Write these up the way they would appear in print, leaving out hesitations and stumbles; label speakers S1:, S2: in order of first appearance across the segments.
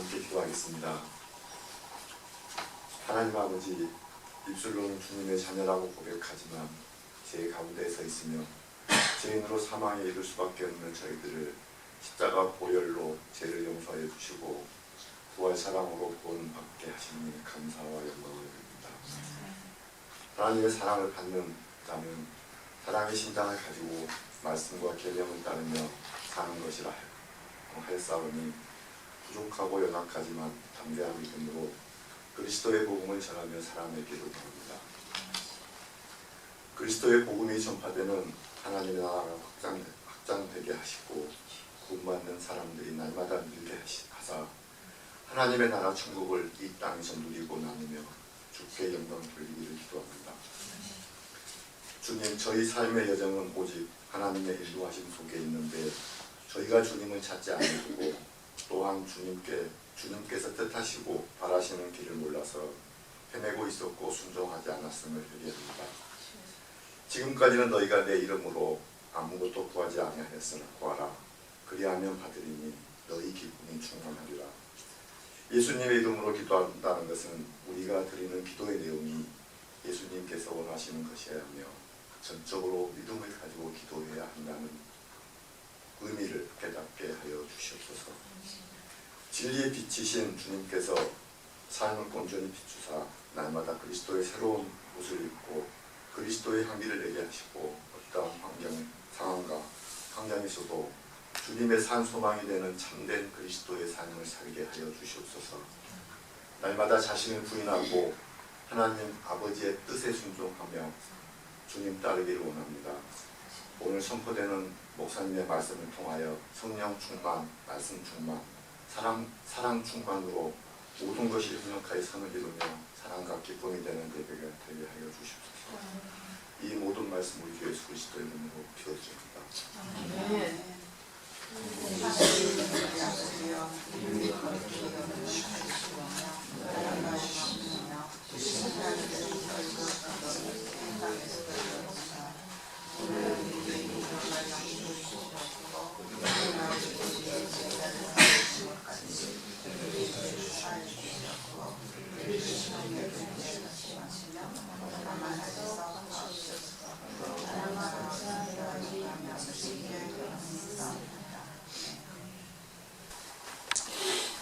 S1: 함께 기도하겠습니다. 하나님 아버지, 입술로는 주님의 자녀라고 고백하지만 제 가운데 서 있으며 죄인으로 사망에 이를 수밖에 없는 저희들을 십자가 보혈로 죄를 용서해 주시고 부활 사랑으로 구원받게 하시니 감사와 영광을 드립니다. 하나님의 사랑을 받는 자는 사랑의 심장을 가지고 말씀과 계명을 따르며 사는 것이라 하였사오니 부족하고 연약하지만 담대한 믿음으로 그리스도의 복음을 전하며 살아내기를 바랍니다. 그리스도의 복음이 전파되는 하나님의 나라가 확장되게 하시고 구원받는 사람들이 날마다 늘게 하사 하나님의 나라 천국을 이 땅에서 누리고 나누며 주께 영광 돌리기를 기도합니다. 주님, 저희 삶의 여정은 오직 하나님의 인도하심 속에 있는데 저희가 주님을 찾지 않고 또한 주님께서 뜻하시고 바라시는 길을 몰라서 헤매고 있었고 순종하지 않았음을 회개합니다. 지금까지는 너희가 내 이름으로 아무것도 구하지 아니하였으나 구하라. 그리하면 받으리니 너희 기쁨이 충만하리라. 예수님의 이름으로 기도한다는 것은 우리가 드리는 기도의 내용이 예수님께서 원하시는 것이어야 하며 전적으로 믿음을 가지고 기도해야 한다는 의미를 깨닫게 하여 주시옵소서. 진리의 빛이신 주님께서 삶을 온전히 비추사 날마다 그리스도의 새로운 옷을 입고 그리스도의 향기를 내게 하시고 어떠한 상황과 환경에서도 주님의 산 소망이 되는 참된 그리스도의 삶을 살게 하여 주시옵소서. 날마다 자신을 부인하고 하나님 아버지의 뜻에 순종하며 주님 따르기를 원합니다. 오늘 선포되는 목사님의 말씀을 통하여 성령 충만, 말씀 충만, 사랑 충만으로 모든 것이 협력하여 선을 이루며 사랑과 기쁨이 되는 예배가 되게 하여 주시옵소서. 이 모든 말씀 우리 주 예수 그리스도의 이름으로 기도드립니다. 아멘.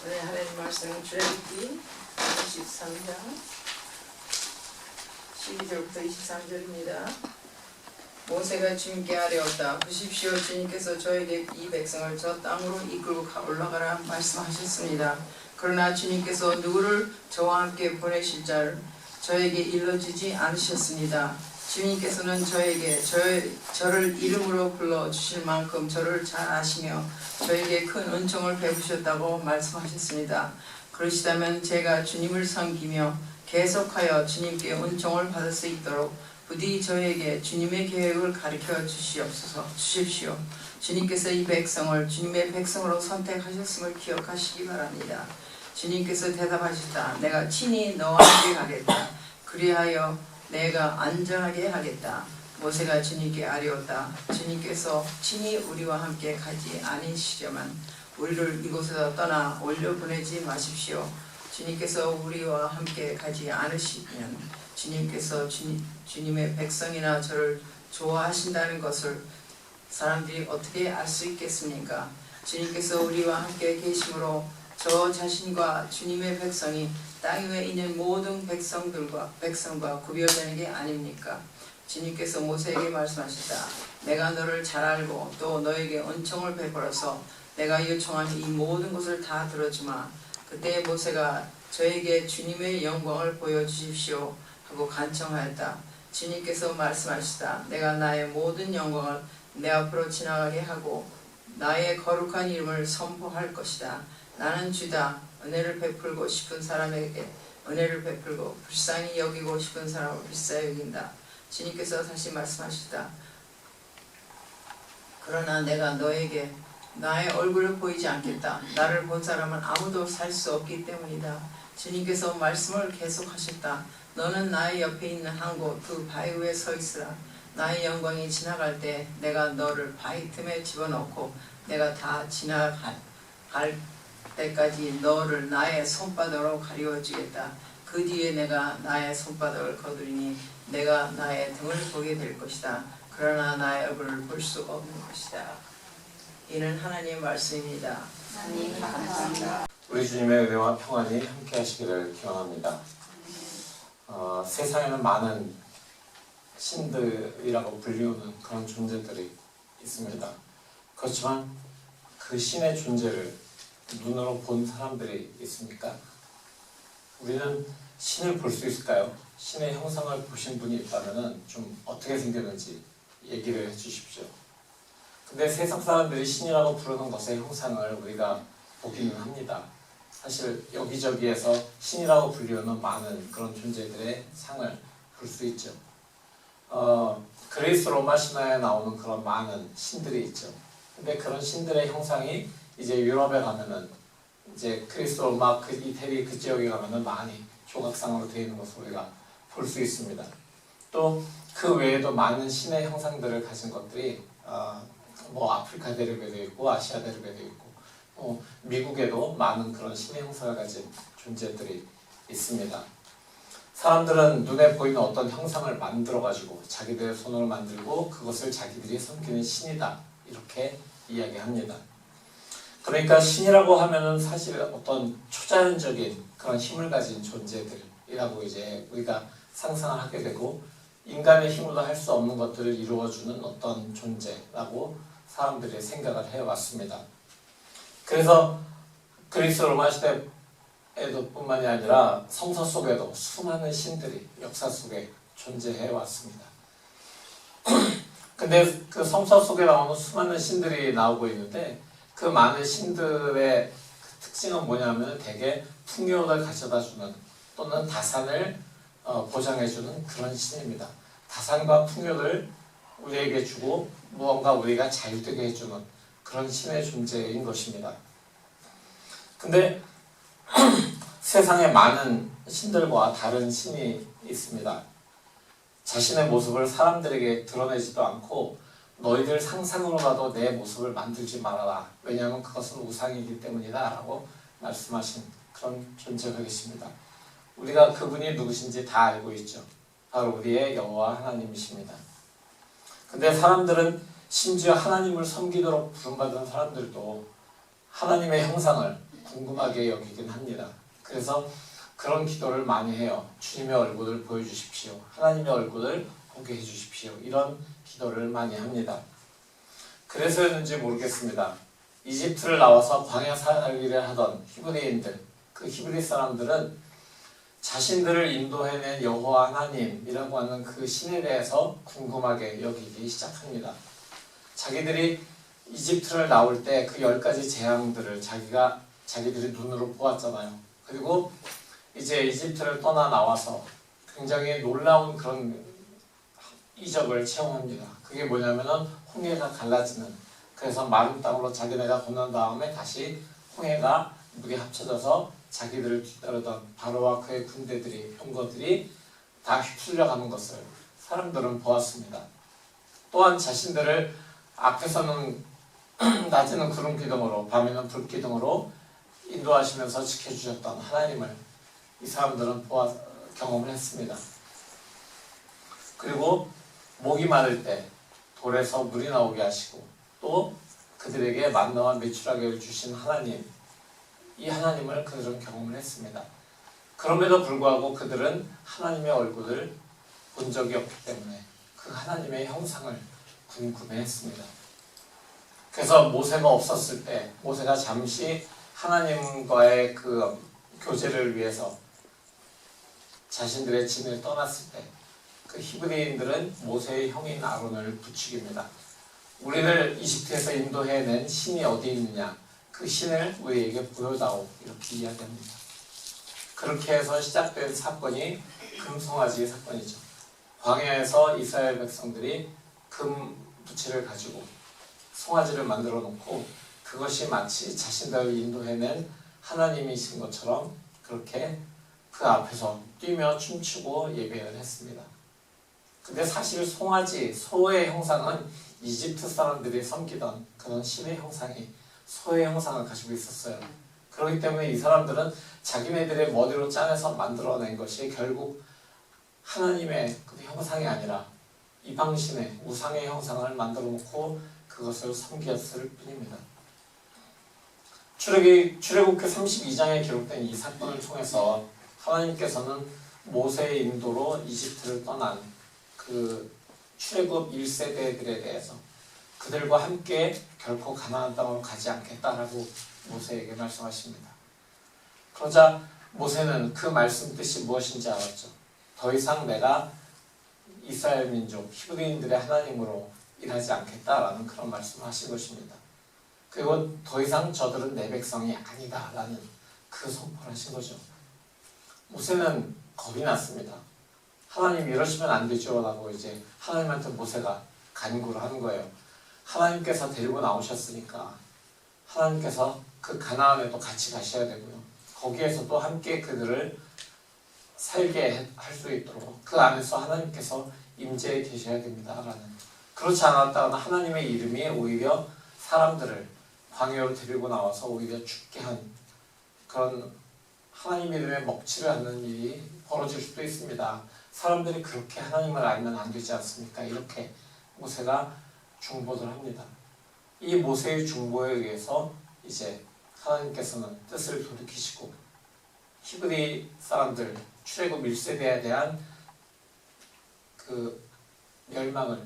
S2: 오늘 하나님 말씀 출애굽기 23장 12절부터 23절입니다. 모세가 주님께 아뢰었다. 보십시오, 주님께서 저에게 이 백성을 저 땅으로 이끌고 올라가라 말씀하셨습니다. 그러나 주님께서 누구를 저와 함께 보내실 자를 저에게 일러주지 않으셨습니다. 주님께서는 저에게 저를 이름으로 불러주실 만큼 저를 잘 아시며 저에게 큰 은총을 베푸셨다고 말씀하셨습니다. 그러시다면 제가 주님을 섬기며 계속하여 주님께 은총을 받을 수 있도록 부디 저에게 주님의 계획을 가르쳐 주십시오. 주님께서 이 백성을 주님의 백성으로 선택하셨음을 기억하시기 바랍니다. 주님께서 대답하셨다. 내가 친히 너와 함께 가겠다. 그리하여 내가 안전하게 하겠다. 모세가 주님께 아뢰었다. 주님께서 친히 우리와 함께 가지 않으시려면 우리를 이곳에서 떠나 올려보내지 마십시오. 주님께서 우리와 함께 가지 않으시면 주님께서 주님의 백성이나 저를 좋아하신다는 것을 사람들이 어떻게 알 수 있겠습니까? 주님께서 우리와 함께 계심으로 저 자신과 주님의 백성이 땅 위에 있는 모든 백성과 구별되는 게 아닙니까? 주님께서 모세에게 말씀하셨다. 내가 너를 잘 알고 또 너에게 은총을 베풀어서 내가 요청한 이 모든 것을 다 들어주마. 그때 모세가 저에게 주님의 영광을 보여주십시오 하고 간청하였다. 주님께서 말씀하시다. 내가 나의 모든 영광을 내 앞으로 지나가게 하고 나의 거룩한 이름을 선포할 것이다. 나는 주다. 은혜를 베풀고 싶은 사람에게 은혜를 베풀고 불쌍히 여기고 싶은 사람을 불쌍히 여긴다. 주님께서 다시 말씀하시다. 그러나 내가 너에게 나의 얼굴을 보이지 않겠다. 나를 본 사람은 아무도 살 수 없기 때문이다. 주님께서 말씀을 계속하셨다. 너는 나의 옆에 있는 한 곳 그 바위 위에 서 있으라. 나의 영광이 지나갈 때 내가 너를 바위 틈에 집어넣고 내가 다 지나갈 때까지 너를 나의 손바닥으로 가리워 주겠다. 그 뒤에 내가 나의 손바닥을 거두리니 내가 나의 등을 보게 될 것이다. 그러나 나의 얼굴을 볼 수 없는 것이다. 이는 하나님의 말씀입니다.
S3: 하나님 감사합니다.
S4: 우리 주님의 은혜와 평안이 함께 하시기를 기원합니다. 세상에는 많은 신들이라고 불리우는 그런 존재들이 있습니다. 그렇지만 그 신의 존재를 눈으로 본 사람들이 있습니까? 우리는 신을 볼 수 있을까요? 신의 형상을 보신 분이 있다면 좀 어떻게 생겼는지 얘기를 해주십시오. 근데 세상 사람들이 신이라고 부르는 것의 형상을 우리가 보기는 합니다. 사실 여기저기에서 신이라고 불리우는 많은 그런 존재들의 상을 볼 수 있죠. 그리스 로마 신화에 나오는 그런 많은 신들이 있죠. 근데 그런 신들의 형상이 이제 유럽에 가면은 이제 그리스 로마 그 이태리 그 지역에 가면은 많이 조각상으로 되어 있는 것을 우리가 볼 수 있습니다. 또 그 외에도 많은 신의 형상들을 가진 것들이 뭐 아프리카 대륙에도 있고 아시아 대륙에도 있고 미국에도 많은 그런 신의 형상을 가진 존재들이 있습니다. 사람들은 눈에 보이는 어떤 형상을 만들어가지고 자기들의 손으로 만들고 그것을 자기들이 섬기는 신이다 이렇게 이야기합니다. 그러니까 신이라고 하면은 사실 어떤 초자연적인 그런 힘을 가진 존재들이라고 이제 우리가 상상을 하게 되고 인간의 힘으로 할 수 없는 것들을 이루어주는 어떤 존재라고 사람들이 생각을 해왔습니다. 그래서 그리스 로마 시대에도 뿐만이 아니라 성서 속에도 수많은 신들이 역사 속에 존재해 왔습니다. 근데 그 성서 속에 나오는 수많은 신들이 나오고 있는데 그 많은 신들의 특징은 뭐냐면 대개 풍요를 가져다주는 또는 다산을 보장해주는 그런 신입니다. 다산과 풍요를 우리에게 주고 무언가 우리가 자유되게 해주는 그런 신의 존재인 것입니다. 근데 세상에 많은 신들과 다른 신이 있습니다. 자신의 모습을 사람들에게 드러내지도 않고 너희들 상상으로라도 내 모습을 만들지 말아라. 왜냐하면 그것은 우상이기 때문이다 라고 말씀하신 그런 존재가 계십니다. 우리가 그분이 누구신지 다 알고 있죠. 바로 우리의 여호와 하나님이십니다. 근데 사람들은 심지어 하나님을 섬기도록 부름받은 사람들도 하나님의 형상을 궁금하게 여기긴 합니다. 그래서 그런 기도를 많이 해요. 주님의 얼굴을 보여주십시오. 하나님의 얼굴을 보게 해주십시오. 이런 기도를 많이 합니다. 그래서였는지 모르겠습니다. 이집트를 나와서 광야 살기를 하던 히브리인들, 그 히브리 사람들은 자신들을 인도해낸 여호와 하나님이라고 하는 그 신에 대해서 궁금하게 여기기 시작합니다. 자기들이 이집트를 나올 때 그 10가지 재앙들을 자기들이 눈으로 보았잖아요. 그리고 이제 이집트를 떠나 나와서 굉장히 놀라운 그런 이적을 체험합니다. 그게 뭐냐면은 홍해가 갈라지는, 그래서 마른 땅으로 자기네가 건넌 다음에 다시 홍해가 물이 합쳐져서 자기들을 뒤따르던 바로와 그의 군대들이, 병거들이 다 휩쓸려가는 것을 사람들은 보았습니다. 또한 자신들을 앞에서는 낮에는 구름 기둥으로 밤에는 불 기둥으로 인도하시면서 지켜주셨던 하나님을 이 사람들은 경험을 했습니다. 그리고 목이 마를 때 돌에서 물이 나오게 하시고 또 그들에게 만나와 메추라기를 주신 하나님, 이 하나님을 그들은 경험을 했습니다. 그럼에도 불구하고 그들은 하나님의 얼굴을 본 적이 없기 때문에 그 하나님의 형상을 궁금해했습니다. 그래서 모세가 없었을 때, 모세가 잠시 하나님과의 그 교제를 위해서 자신들의 진을 떠났을 때 그 히브리인들은 모세의 형인 아론을 부추깁니다. 우리를 이집트에서 인도해낸 신이 어디 있느냐, 그 신을 우리에게 보여다오, 이렇게 이야기합니다. 그렇게 해서 시작된 사건이 금송아지 사건이죠. 광야에서 이스라엘 백성들이 금 부치를 가지고 송아지를 만들어 놓고 그것이 마치 자신들을 인도해낸 하나님이신 것처럼 그렇게 그 앞에서 뛰며 춤추고 예배를 했습니다. 근데 사실 송아지, 소의 형상은 이집트 사람들이 섬기던 그런 신의 형상이 소의 형상을 가지고 있었어요. 그렇기 때문에 이 사람들은 자기네들의 머리로 짜내서 만들어낸 것이 결국 하나님의 그 형상이 아니라 이방신의 우상의 형상을 만들어 놓고 그것을 섬겼을 뿐입니다. 출애굽기 32장에 기록된 이 사건을 통해서 하나님께서는 모세의 인도로 이집트를 떠난 그 출애굽 1세대들에 대해서 그들과 함께 결코 가나안 땅으로 가지 않겠다라고 모세에게 말씀하십니다. 그러자 모세는 그 말씀 뜻이 무엇인지 알았죠. 더 이상 내가 이스라엘 민족 히브리인들의 하나님으로 일하지 않겠다라는 그런 말씀을 하신 것입니다. 그리고 더 이상 저들은 내 백성이 아니다라는 그 선포를 하신 거죠. 모세는 겁이 났습니다. 하나님 이러시면 안 되죠 라고 이제 하나님한테 모세가 간구를 하는 거예요. 하나님께서 데리고 나오셨으니까 하나님께서 그 가나안에도 같이 가셔야 되고요. 거기에서도 함께 그들을 살게 할 수 있도록 그 안에서 하나님께서 임재해 계셔야 됩니다라는, 그렇지 않았다면 하나님의 이름이 오히려 사람들을 광야로 데리고 나와서 오히려 죽게 한 그런 하나님 이름에 먹칠을 하는 일이 벌어질 수도 있습니다. 사람들이 그렇게 하나님을 알면 안 되지 않습니까? 이렇게 모세가 중보를 합니다. 이 모세의 중보에 의해서 이제 하나님께서는 뜻을 돌이키시고 히브리 사람들 출애굽 1세대에 대한 그 멸망을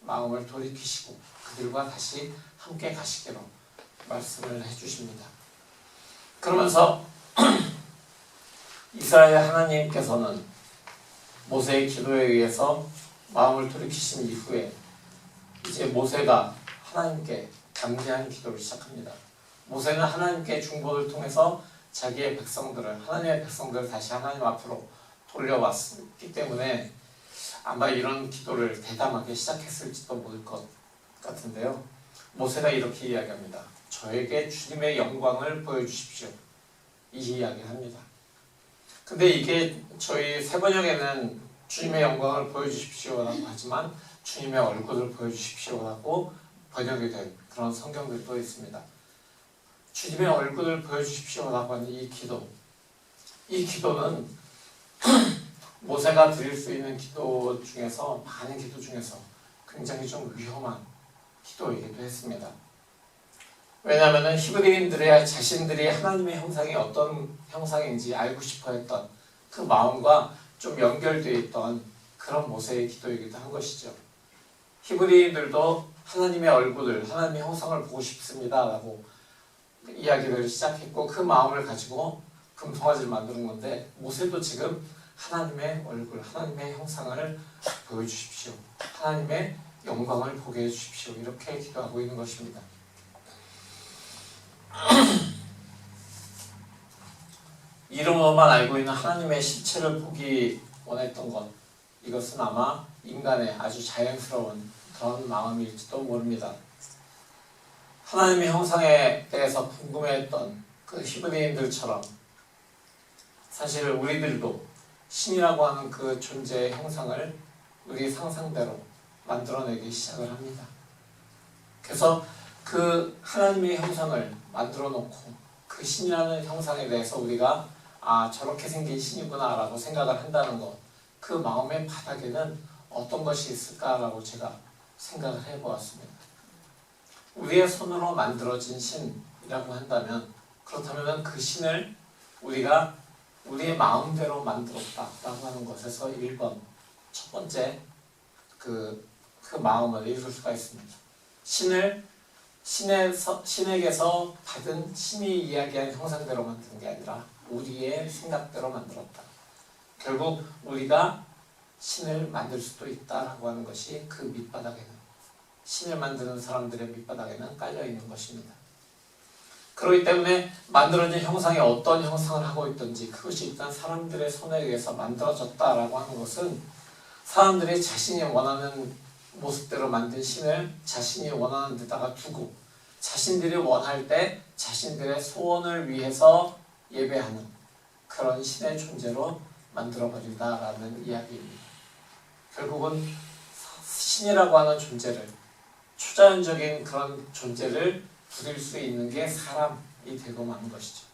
S4: 마음을 돌이키시고 그들과 다시 함께 가시기로 말씀을 해주십니다. 그러면서 이스라엘 하나님께서는 모세의 기도에 의해서 마음을 돌이키신 이후에 이제 모세가 하나님께 담대한 기도를 시작합니다. 모세는 하나님께 중보를 통해서 자기의 백성들을, 하나님의 백성들을 다시 하나님 앞으로 돌려왔기 때문에 아마 이런 기도를 대담하게 시작했을지도 모를 것 같은데요. 모세가 이렇게 이야기합니다. 저에게 주님의 영광을 보여주십시오. 이 이야기를 합니다. 근데 이게 저희 세번역에는 주님의 영광을 보여주십시오라고 하지만 주님의 얼굴을 보여주십시오라고 번역이 된 그런 성경들도 있습니다. 주님의 얼굴을 보여주십시오라고 하는 이 기도는 모세가 드릴 수 있는 기도 중에서, 많은 기도 중에서 굉장히 좀 위험한 기도이기도 했습니다. 왜냐하면 히브리인들의 자신들이 하나님의 형상이 어떤 형상인지 알고 싶어 했던 그 마음과 좀 연결되어 있던 그런 모세의 기도이기도 한 것이죠. 히브리인들도 하나님의 얼굴을, 하나님의 형상을 보고 싶습니다 라고 이야기를 시작했고 그 마음을 가지고 금송아지를 만드는 건데, 모세도 지금 하나님의 얼굴, 하나님의 형상을 보여주십시오, 하나님의 영광을 보게 해주십시오, 이렇게 기도하고 있는 것입니다. 이름으로만 알고 있는 하나님의 실체를 보기 원했던 것, 이것은 아마 인간의 아주 자연스러운 그런 마음일지도 모릅니다. 하나님의 형상에 대해서 궁금해했던 그 히브리인들처럼 사실 우리들도 신이라고 하는 그 존재의 형상을 우리 상상대로 만들어내기 시작을 합니다. 그래서 그 하나님의 형상을 만들어 놓고 그 신이라는 형상에 대해서 우리가 저렇게 생긴 신이구나 라고 생각을 한다는 것, 그 마음의 바닥에는 어떤 것이 있을까라고 제가 생각을 해보았습니다. 우리의 손으로 만들어진 신이라고 한다면, 그렇다면 그 신을 우리가 우리의 마음대로 만들었다라고 하는 것에서 1번, 첫 번째 그 마음을 읽을 수가 있습니다. 신에게서 받은 신이 이야기한 형상대로 만든 게 아니라 우리의 생각대로 만들었다. 결국 우리가 신을 만들 수도 있다라고 하는 것이 그 밑바닥에는, 신을 만드는 사람들의 밑바닥에는 깔려 있는 것입니다. 그렇기 때문에 만들어진 형상이 어떤 형상을 하고 있든지 그것이 일단 사람들의 손에 의해서 만들어졌다라고 하는 것은 사람들이 자신이 원하는 모습대로 만든 신을 자신이 원하는 데다가 두고 자신들이 원할 때 자신들의 소원을 위해서 예배하는 그런 신의 존재로 만들어버린다라는 이야기입니다. 결국은 신이라고 하는 존재를, 초자연적인 그런 존재를 부릴 수 있는 게 사람이 되고 마는 것이죠.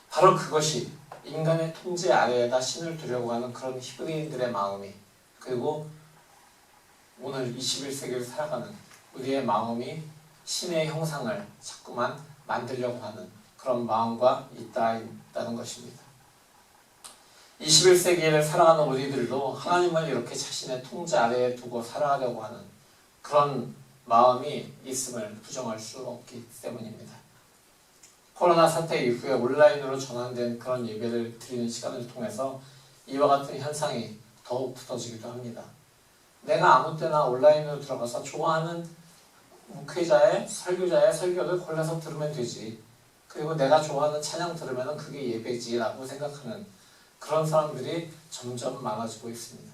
S4: 바로 그것이 인간의 통제 아래에다 신을 두려고 하는 그런 히브리인들의 마음이, 그리고 오늘 21세기를 살아가는 우리의 마음이 신의 형상을 자꾸만 만들려고 하는 그런 마음과 있다는 것입니다. 21세기를 살아가는 우리들도 하나님을 이렇게 자신의 통제 아래에 두고 살아가려고 하는 그런 마음이 있음을 부정할 수 없기 때문입니다. 코로나 사태 이후에 온라인으로 전환된 그런 예배를 드리는 시간을 통해서 이와 같은 현상이 더욱 굳어지기도 합니다. 내가 아무 때나 온라인으로 들어가서 좋아하는 목회자의 설교자의 설교를 골라서 들으면 되지, 그리고 내가 좋아하는 찬양 들으면 그게 예배지라고 생각하는 그런 사람들이 점점 많아지고 있습니다.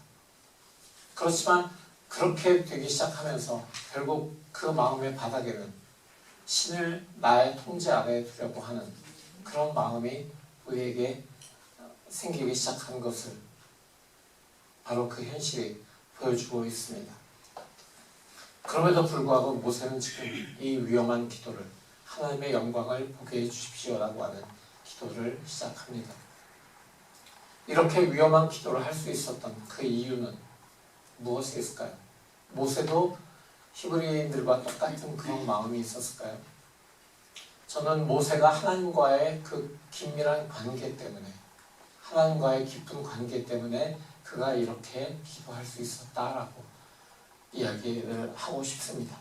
S4: 그렇지만 그렇게 되기 시작하면서 결국 그 마음의 바닥에는 신을 나의 통제 아래에 두려고 하는 그런 마음이 우리에게 생기기 시작한 것을 바로 그 현실이 보여주고 있습니다. 그럼에도 불구하고 모세는 지금 이 위험한 기도를, 하나님의 영광을 보게 해주십시오라고 하는 기도를 시작합니다. 이렇게 위험한 기도를 할 수 있었던 그 이유는 무엇이 있을까요? 모세도 히브리인들과 똑같은 그런 마음이 있었을까요? 저는 모세가 하나님과의 그 긴밀한 관계 때문에, 하나님과의 깊은 관계 때문에 그가 이렇게 기도할 수 있었다라고 이야기를 하고 싶습니다.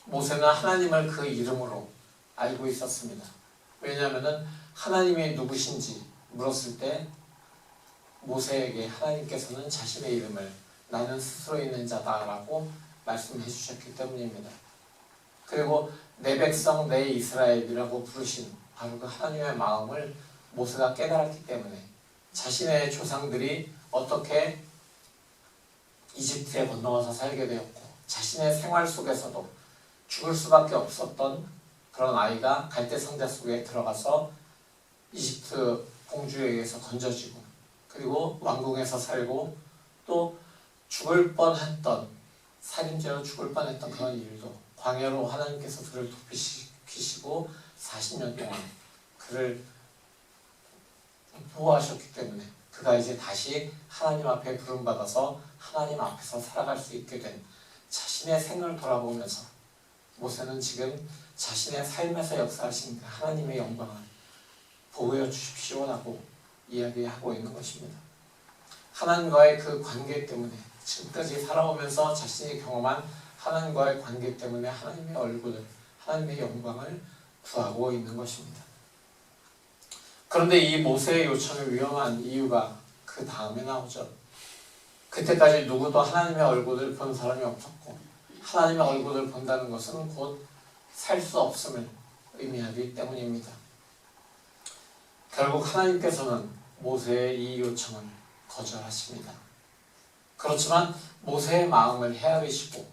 S4: 모세는 하나님을 그 이름으로 알고 있었습니다. 왜냐하면 하나님이 누구신지 물었을 때 모세에게 하나님께서는 자신의 이름을 나는 스스로 있는 자다라고 말씀해 주셨기 때문입니다. 그리고 내 백성 내 이스라엘이라고 부르신 바로 그 하나님의 마음을 모세가 깨달았기 때문에 자신의 조상들이 어떻게 이집트에 건너와서 살게 되었고 자신의 생활 속에서도 죽을 수밖에 없었던 그런 아이가 갈대 상자 속에 들어가서 이집트 공주에 의해서 건져지고, 그리고 왕궁에서 살고, 또 죽을 뻔했던, 살인죄로 죽을 뻔했던 그런 일도 광야로 하나님께서 그를 돕기시고 40년 동안 그를 보호하셨기 때문에 그가 이제 다시 하나님 앞에 부름받아서 하나님 앞에서 살아갈 수 있게 된 자신의 생을 돌아보면서 모세는 지금 자신의 삶에서 역사하신 하나님의 영광을 보여 주십시오라고 이야기하고 있는 것입니다. 하나님과의 그 관계 때문에, 지금까지 살아오면서 자신이 경험한 하나님과의 관계 때문에 하나님의 얼굴을, 하나님의 영광을 구하고 있는 것입니다. 그런데 이 모세의 요청이 위험한 이유가 그 다음에 나오죠. 그때까지 누구도 하나님의 얼굴을 본 사람이 없었고, 하나님의 얼굴을 본다는 것은 곧 살 수 없음을 의미하기 때문입니다. 결국 하나님께서는 모세의 이 요청을 거절하십니다. 그렇지만 모세의 마음을 헤아리시고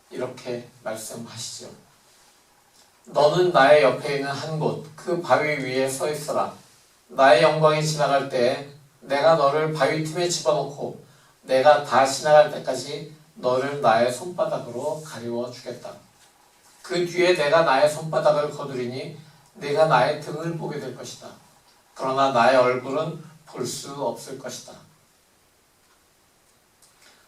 S4: 이렇게 말씀하시죠. 너는 나의 옆에 있는 한 곳, 그 바위 위에 서 있어라. 나의 영광이 지나갈 때 내가 너를 바위 틈에 집어넣고 내가 다 지나갈 때까지 너를 나의 손바닥으로 가리워 주겠다. 그 뒤에 내가 나의 손바닥을 거두리니 내가 나의 등을 보게 될 것이다. 그러나 나의 얼굴은 볼 수 없을 것이다.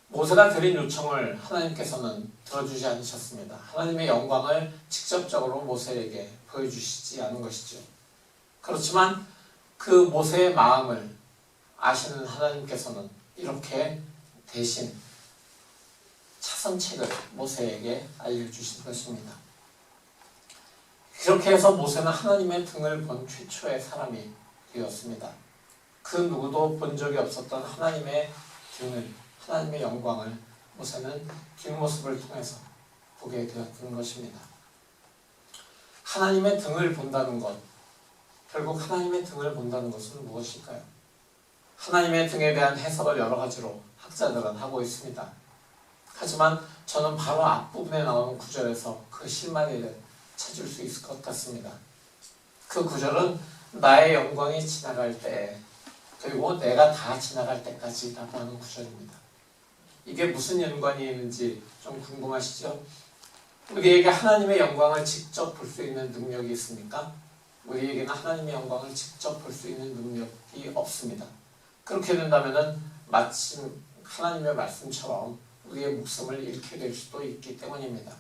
S4: 모세가 드린 요청을 하나님께서는 들어주지 않으셨습니다. 하나님의 영광을 직접적으로 모세에게 보여주시지 않은 것이죠. 그렇지만 그 모세의 마음을 아시는 하나님께서는 이렇게 대신 차선책을 모세에게 알려주신 것입니다. 그렇게 해서 모세는 하나님의 등을 본 최초의 사람이 되었습니다. 그 누구도 본 적이 없었던 하나님의 등을, 하나님의 영광을 모세는 뒷모습을 통해서 보게 되었던 것입니다. 하나님의 등을 본다는 것, 결국 하나님의 등을 본다는 것은 무엇일까요? 하나님의 등에 대한 해석을 여러 가지로 학자들은 하고 있습니다. 하지만 저는 바로 앞부분에 나오는 구절에서 그 실마리를 찾을 수 있을 것 같습니다. 그 구절은 나의 영광이 지나갈 때, 그리고 내가 다 지나갈 때까지 라고 하는 구절입니다. 이게 무슨 연관이 있는지 좀 궁금하시죠? 우리에게 하나님의 영광을 직접 볼 수 있는 능력이 있습니까? 우리에게는 하나님의 영광을 직접 볼 수 있는 능력이 없습니다. 그렇게 된다면 마침 하나님의 말씀처럼 우리의 목숨을 잃게 될 수도 있기 때문입니다.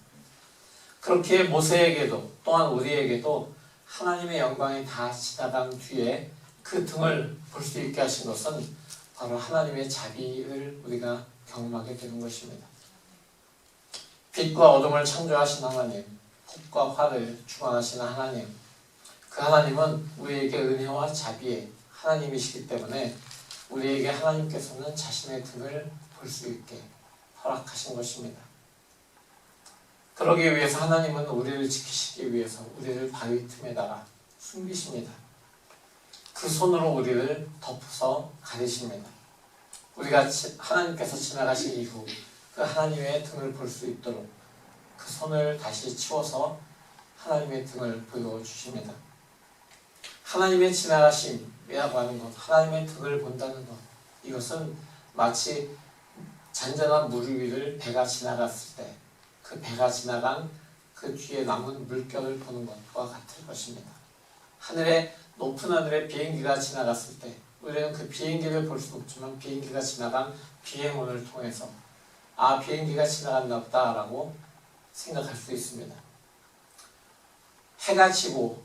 S4: 그렇게 모세에게도 또한 우리에게도 하나님의 영광이 다 지나간 뒤에 그 등을 볼 수 있게 하신 것은 바로 하나님의 자비를 우리가 경험하게 되는 것입니다. 빛과 어둠을 창조하신 하나님, 폭과 화를 주관하시는 하나님, 그 하나님은 우리에게 은혜와 자비의 하나님이시기 때문에 우리에게 하나님께서는 자신의 등을 볼 수 있게 허락하신 것입니다. 그러기 위해서 하나님은 우리를 지키시기 위해서 우리를 바위 틈에다가 숨기십니다. 그 손으로 우리를 덮어서 가리십니다. 우리가 하나님께서 지나가신 이후 그 하나님의 등을 볼 수 있도록 그 손을 다시 치워서 하나님의 등을 보여주십니다. 하나님의 지나가심이라고 하는 것, 하나님의 등을 본다는 것, 이것은 마치 잔잔한 물 위를 배가 지나갔을 때 그 배가 지나간 그 뒤에 남은 물결을 보는 것과 같을 것입니다. 높은 하늘에 비행기가 지나갔을 때 우리는 그 비행기를 볼 수는 없지만 비행기가 지나간 비행원을 통해서 아, 비행기가 지나갔나 보다 라고 생각할 수 있습니다. 해가 지고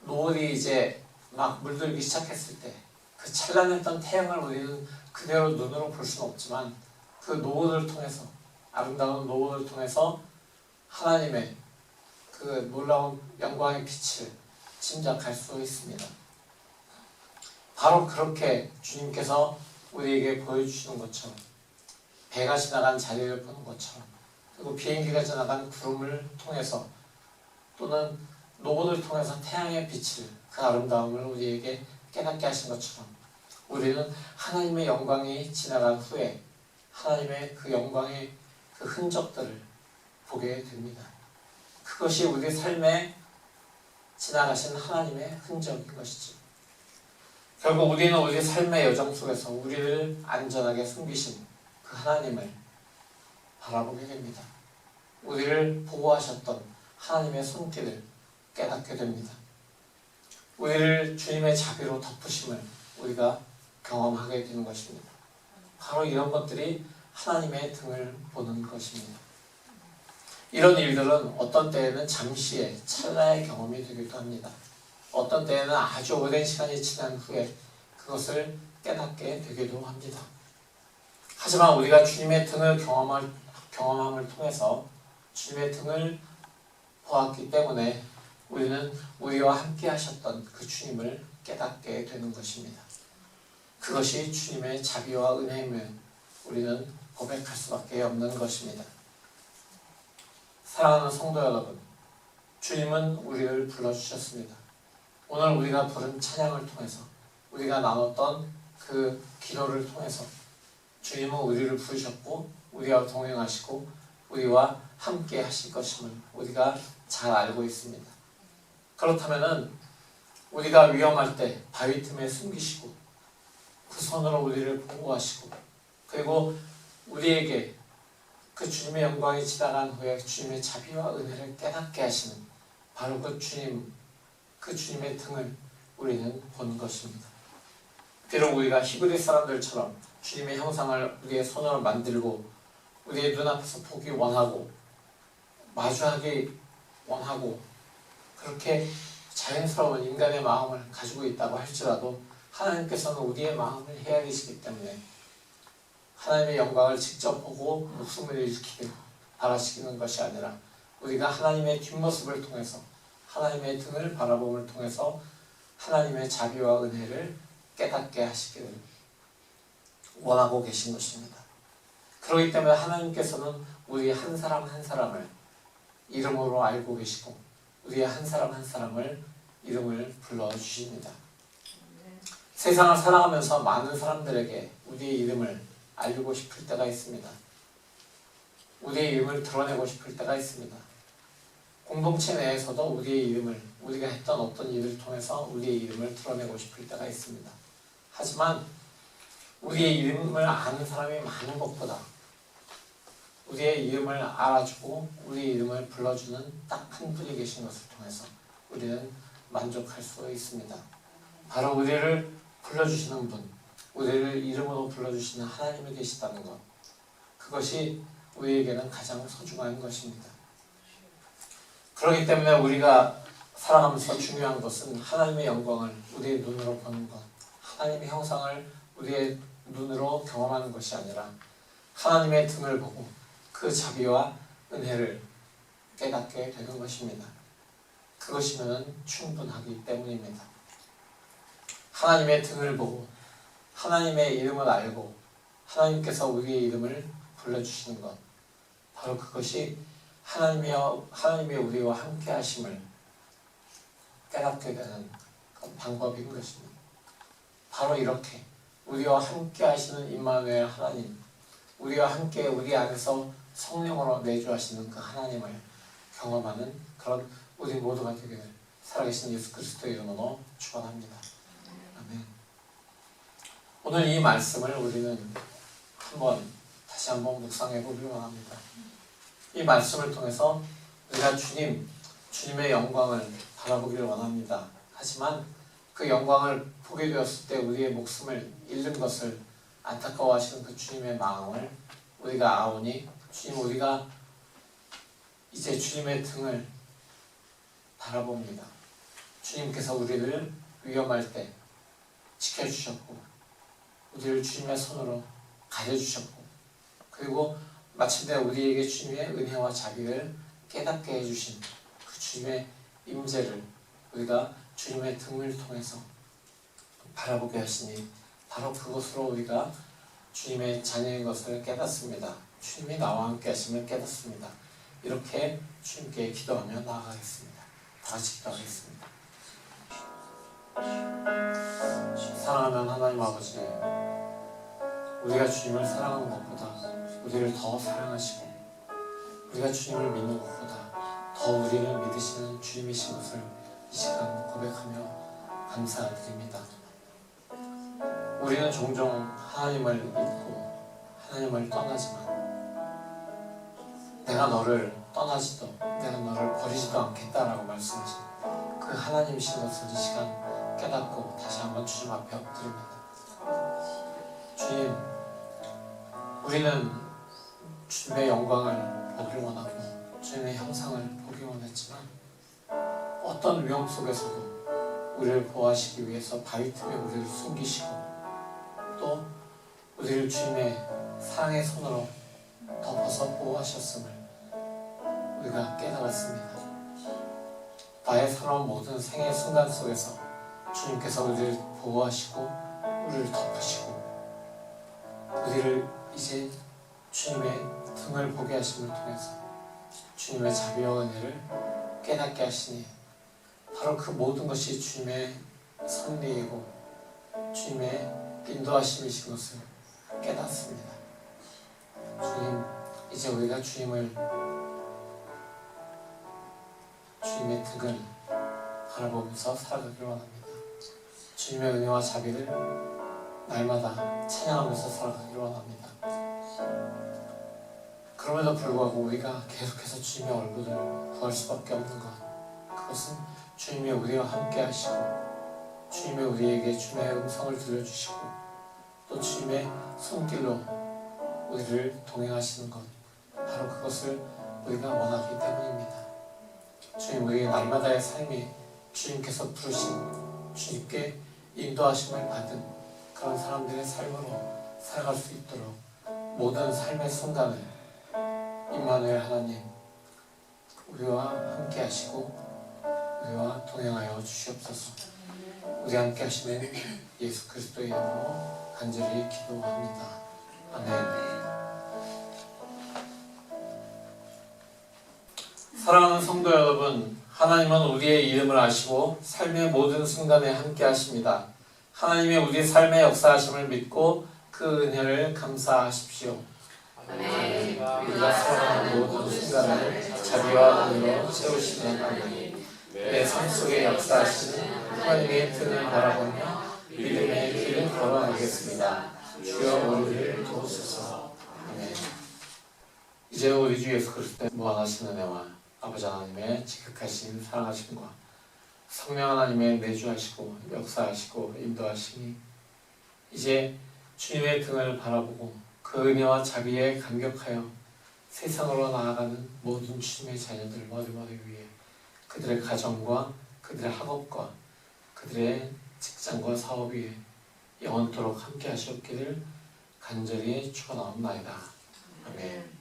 S4: 노을이 이제 막 물들기 시작했을 때 그 찬란했던 태양을 우리는 그대로 눈으로 볼 수는 없지만 그 노을을 통해서, 아름다운 노을을 통해서 하나님의 그 놀라운 영광의 빛을 짐작할 수 있습니다. 바로 그렇게 주님께서 우리에게 보여주시는 것처럼 배가 지나간 자리를 보는 것처럼 그리고 비행기가 지나간 구름을 통해서 또는 노을을 통해서 태양의 빛을 그 아름다움을 우리에게 깨닫게 하신 것처럼 우리는 하나님의 영광이 지나간 후에 하나님의 그 영광의 그 흔적들을 보게 됩니다. 그것이 우리 삶에 지나가신 하나님의 흔적인 것이죠. 결국 우리는 우리 삶의 여정 속에서 우리를 안전하게 숨기신 그 하나님을 바라보게 됩니다. 우리를 보호하셨던 하나님의 손길을 깨닫게 됩니다. 우리를 주님의 자비로 덮으심을 우리가 경험하게 되는 것입니다. 바로 이런 것들이 하나님의 등을 보는 것입니다. 이런 일들은 어떤 때에는 잠시의 찰나의 경험이 되기도 합니다. 어떤 때에는 아주 오랜 시간이 지난 후에 그것을 깨닫게 되기도 합니다. 하지만 우리가 주님의 등을 경험함을 통해서 주님의 등을 보았기 때문에 우리는 우리와 함께 하셨던 그 주님을 깨닫게 되는 것입니다. 그것이 주님의 자비와 은혜임을 우리는 고백할 수밖에 없는 것입니다. 사랑하는 성도 여러분, 주님은 우리를 불러주셨습니다. 오늘 우리가 부른 찬양을 통해서 우리가 나눴던 그 기도를 통해서 주님은 우리를 부르셨고 우리와 동행하시고 우리와 함께 하실 것임을 우리가 잘 알고 있습니다. 그렇다면 우리가 위험할 때 바위 틈에 숨기시고 그 손으로 우리를 보호하시고 그리고 우리에게 그 주님의 영광이 지나간 후에 주님의 자비와 은혜를 깨닫게 하시는 바로 그 주님, 그 주님의 등을 우리는 보는 것입니다. 비록 우리가 히브리 사람들처럼 주님의 형상을 우리의 손으로 만들고 우리의 눈앞에서 보기 원하고 마주하기 원하고 그렇게 자연스러운 인간의 마음을 가지고 있다고 할지라도 하나님께서는 우리의 마음을 헤아리시기 때문에 하나님의 영광을 직접 보고 목숨을 잃기를 바라시는 것이 아니라 우리가 하나님의 뒷모습을 통해서 하나님의 등을 바라봄을 통해서 하나님의 자비와 은혜를 깨닫게 하시기를 원하고 계신 것입니다. 그렇기 때문에 하나님께서는 우리 한 사람 한 사람을 이름으로 알고 계시고 우리의 한 사람 한 사람을 이름을 불러주십니다. 세상을 살아가면서 많은 사람들에게 우리의 이름을 알리고 싶을 때가 있습니다. 우리의 이름을 드러내고 싶을 때가 있습니다. 공동체 내에서도 우리의 이름을, 우리가 했던 어떤 일을 통해서 우리의 이름을 드러내고 싶을 때가 있습니다. 하지만 우리의 이름을 아는 사람이 많은 것보다 우리의 이름을 알아주고 우리의 이름을 불러주는 딱 한 분이 계신 것을 통해서 우리는 만족할 수 있습니다. 바로 우리를 불러주시는 분, 우리를 이름으로 불러주시는 하나님이 계시다는 것, 그것이 우리에게는 가장 소중한 것입니다. 그렇기 때문에 우리가 살아가면서 중요한 것은 하나님의 영광을 우리의 눈으로 보는 것, 하나님의 형상을 우리의 눈으로 경험하는 것이 아니라 하나님의 등을 보고 그 자비와 은혜를 깨닫게 되는 것입니다. 그것이면 충분하기 때문입니다. 하나님의 등을 보고 하나님의 이름을 알고 하나님께서 우리의 이름을 불러주시는 것, 바로 그것이 하나님이 우리와 함께 하심을 깨닫게 되는 방법인 것입니다. 바로 이렇게 우리와 함께 하시는 임마누엘 하나님, 우리와 함께 우리 안에서 성령으로 내주하시는 그 하나님을 경험하는 그런 우리 모두가 되기를 살아계신 예수 그리스도의 이름으로 축원합니다. 아멘. 오늘 이 말씀을 우리는 다시 한번 묵상해 보기를 원합니다. 이 말씀을 통해서 우리가 주님의 영광을 바라보기를 원합니다. 하지만 그 영광을 보게 되었을 때 우리의 목숨을 잃는 것을 안타까워하시는 그 주님의 마음을 우리가 아오니, 주님, 우리가 이제 주님의 등을 바라봅니다. 주님께서 우리를 위험할 때 지켜주셨고, 우리를 주님의 손으로 가려주셨고, 그리고 마침내 우리에게 주님의 은혜와 자비를 깨닫게 해주신 그 주님의 임재를 우리가 주님의 등을 통해서 바라보게 하시니, 바로 그것으로 우리가 주님의 자녀인 것을 깨닫습니다. 주님이 나와 함께 하심을 깨닫습니다. 이렇게 주님께 기도하며 나아가겠습니다. 다 같이 기도하겠습니다. 사랑하는 하나님 아버지, 우리가 주님을 사랑하는 것보다 우리를 더 사랑하시고, 우리가 주님을 믿는 것보다 더 우리를 믿으시는 주님이신 것을 이 시간 고백하며 감사드립니다. 우리는 종종 하나님을 잊고 하나님을 떠나지만, 내가 너를 떠나지도, 내가 너를 버리지도 않겠다라고 말씀하신 그 하나님이신 것을 이 시간 깨닫고 다시 한번 주님 앞에 엎드립니다. 주님, 우리는 주님의 영광을 보길 원하고 주님의 형상을 보기 원했지만, 어떤 위험 속에서도 우리를 보호하시기 위해서 바위 틈에 우리를 숨기시고, 또 우리를 주님의 사랑의 손으로 덮어서 보호하셨음을 우리가 깨달았습니다. 나의 살아온 모든 생의 순간 속에서 주님께서 우리를 보호하시고 우리를 덮으시고, 우리를 이제 주님의 등을 보게 하심을 통해서 주님의 자비와 은혜를 깨닫게 하시니, 바로 그 모든 것이 주님의 섭리이고 주님의 인도하심이신 것을 깨닫습니다. 주님, 이제 우리가 주님의 등을 바라보면서 살아가기를 원합니다. 주님의 은혜와 자비를 날마다 찬양하면서 살아가기를 원합니다. 그럼에도 불구하고 우리가 계속해서 주님의 얼굴을 구할 수밖에 없는 것, 그것은 주님이 우리와 함께 하시고 주님이 우리에게 주님의 음성을 들려주시고 또 주님의 손길로 우리를 동행하시는 것, 바로 그것을 우리가 원하기 때문입니다. 주님, 우리의 날마다의 삶이 주님께서 부르신, 주님께 인도하심을 받은 그런 사람들의 삶으로 살아갈 수 있도록 모든 삶의 순간을 임마누엘 하나님, 우리와 함께 하시고 우리와 동행하여 주시옵소서. 우리 함께 하시는 예수 그리스도의 이름으로 간절히 기도합니다. 아멘. 사랑하는 성도 여러분, 하나님은 우리의 이름을 아시고 삶의 모든 순간에 함께 하십니다. 하나님의 우리 삶의 역사하심을 믿고 그 은혜를 감사하십시오. 우리가 살아가는 모든 순간을 자비와 은혜로 채우시는 하나님, 내 삶 속에 역사하시는 하나님의 등을 바라보며 믿음의 길을 걸어가겠습니다. 주여 우리를 도우소서. 아멘. 이제 우리 주 예수 그리스도의 무한하신 은혜와 아버지 하나님의 지극하신 사랑하심과 성령 하나님의 내주하시고 역사하시고 인도하시니 이제 주님의 등을 바라보고 그 은혜와 자비에 감격하여 세상으로 나아가는 모든 주님의 자녀들 머리머리 위에 그들의 가정과 그들의 학업과 그들의 직장과 사업 위에 영원토록 함께 하시옵기를 간절히 축원하옵나이다. 아멘.